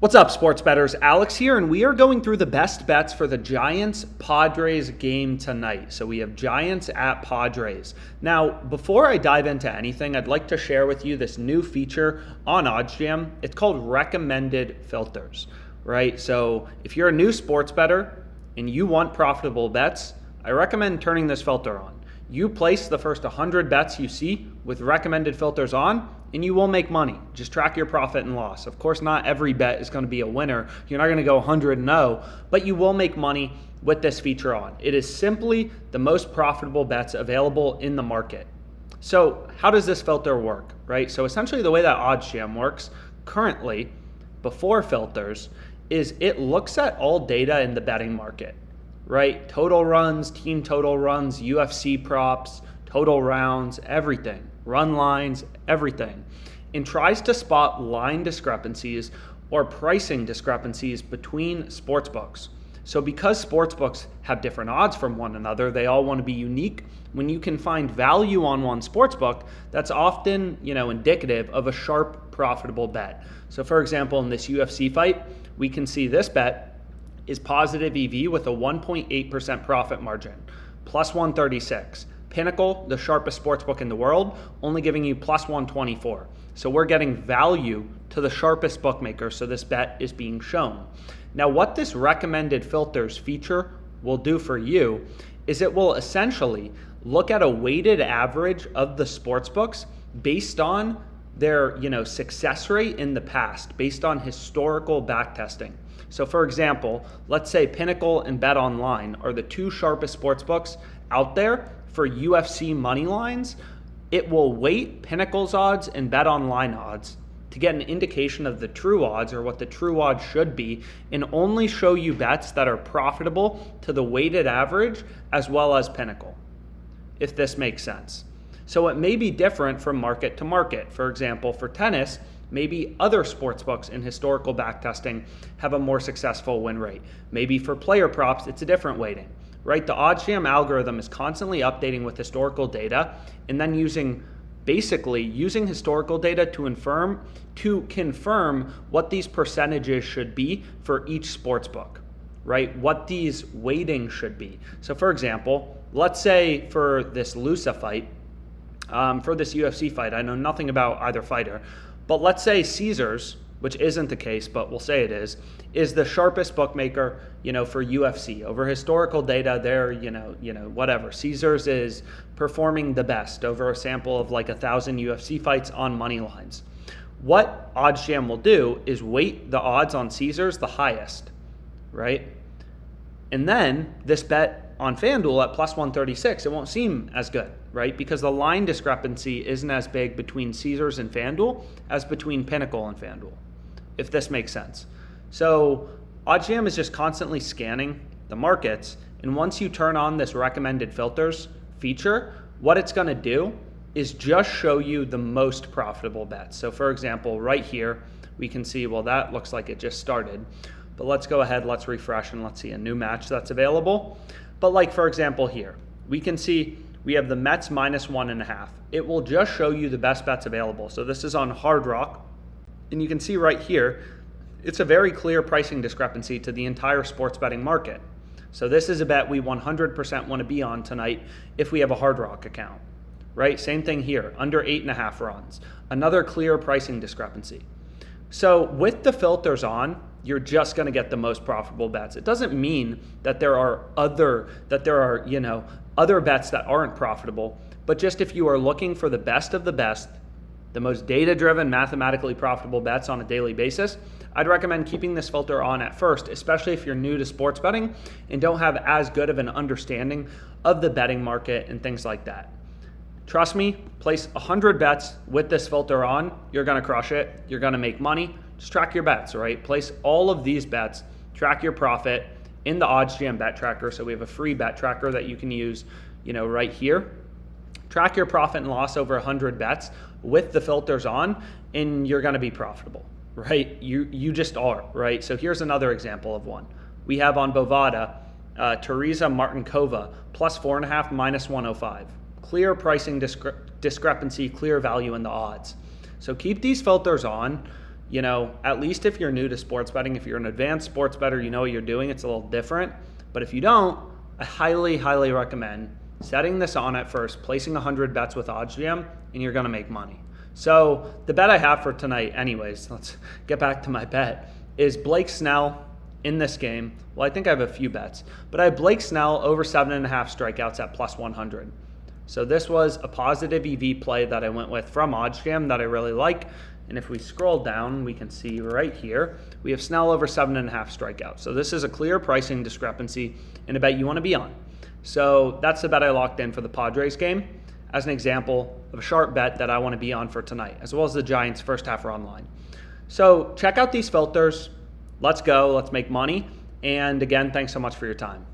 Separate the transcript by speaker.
Speaker 1: What's up, sports bettors? Alex here, and we are going through the best bets for the Giants-Padres game tonight. So we have Giants at Padres. Now, before I dive into anything, I'd like to share with you this new feature on OddsJam. It's called Recommended Filters, right? So if you're a new sports bettor and you want profitable bets, I recommend turning this filter on. You place the first 100 bets you see with recommended filters on, and you will make money. Just track your profit and loss. Of course, not every bet is going to be a winner. You're not going to go 100-0, but you will make money with this feature on. It is simply the most profitable bets available in the market. So how does this filter work, right? So essentially the way that OddsJam works currently, before filters, is it looks at all data in the betting market, right? Total runs, team total runs, UFC props, total rounds, everything, run lines, everything, and tries to spot line discrepancies or pricing discrepancies between sportsbooks. So because sportsbooks have different odds from one another, they all want to be unique. When you can find value on one sportsbook, that's often, indicative of a sharp, profitable bet. So for example, in this UFC fight, we can see this bet is positive EV with a 1.8% profit margin, plus 136. Pinnacle, the sharpest sportsbook in the world, only giving you plus 124. So we're getting value to the sharpest bookmaker, so this bet is being shown. Now, what this recommended filters feature will do for you is it will essentially look at a weighted average of the sportsbooks based on their, success rate in the past, based on historical backtesting. So for example, let's say Pinnacle and BetOnline are the two sharpest sportsbooks out there for UFC money lines. It will weight Pinnacle's odds and BetOnline odds to get an indication of the true odds or what the true odds should be, and only show you bets that are profitable to the weighted average as well as Pinnacle, if this makes sense. So it may be different from market to market. For example, for tennis, maybe other sportsbooks in historical backtesting have a more successful win rate. Maybe for player props, it's a different weighting, right? The OddsJam algorithm is constantly updating with historical data and then using historical data to confirm what these percentages should be for each sportsbook, right? What these weightings should be. So for example, let's say for this Lusa fight, for this UFC fight, I know nothing about either fighter, but let's say Caesars, which isn't the case, but we'll say it is the sharpest bookmaker, for UFC. Over historical data, they're, whatever. Caesars is performing the best over a sample of like 1,000 UFC fights on money lines. What OddsJam will do is weight the odds on Caesars the highest, right? And then this bet on FanDuel at plus 136, it won't seem as good, right? Because the line discrepancy isn't as big between Caesars and FanDuel as between Pinnacle and FanDuel, if this makes sense. So OddsJam is just constantly scanning the markets, and once you turn on this recommended filters feature, what it's going to do is just show you the most profitable bets. So for example, right here, we can see, well, that looks like it just started. But let's go ahead, let's refresh, and let's see a new match that's available. But like, for example, here, we can see we have the Mets minus 1.5. It will just show you the best bets available. So this is on Hard Rock. And you can see right here, it's a very clear pricing discrepancy to the entire sports betting market. So this is a bet we 100% want to be on tonight if we have a Hard Rock account, right? Same thing here, under 8.5 runs. Another clear pricing discrepancy. So with the filters on, you're just going to get the most profitable bets. It doesn't mean that there are other bets that aren't profitable, but just if you are looking for the best of the best, the most data-driven, mathematically profitable bets on a daily basis, I'd recommend keeping this filter on at first, especially if you're new to sports betting and don't have as good of an understanding of the betting market and things like that. Trust me, place 100 bets with this filter on, you're going to crush it, you're going to make money. Just track your bets, right? Place all of these bets, track your profit in the OddsJam bet tracker. So we have a free bet tracker that you can use, right here. Track your profit and loss over 100 bets with the filters on, and you're going to be profitable, right? You just are, right? So here's another example of one. We have on Bovada, Teresa Martinkova, plus 4.5, minus 105. Clear pricing discrepancy, clear value in the odds. So keep these filters on. you know, at least if you're new to sports betting, if you're an advanced sports bettor, you know what you're doing, it's a little different. But if you don't, I highly, highly recommend setting this on at first, placing 100 bets with OddsJam, and you're gonna make money. So the bet I have for tonight, anyways, let's get back to my bet, is Blake Snell in this game. Well, I think I have a few bets, but I have Blake Snell over 7.5 strikeouts at plus 100. So this was a positive EV play that I went with from OddsJam that I really like. And if we scroll down, we can see right here, we have Snell over 7.5 strikeouts. So this is a clear pricing discrepancy and a bet you want to be on. So that's the bet I locked in for the Padres game as an example of a sharp bet that I want to be on for tonight, as well as the Giants' first half run line. So check out these filters. Let's go. Let's make money. And again, thanks so much for your time.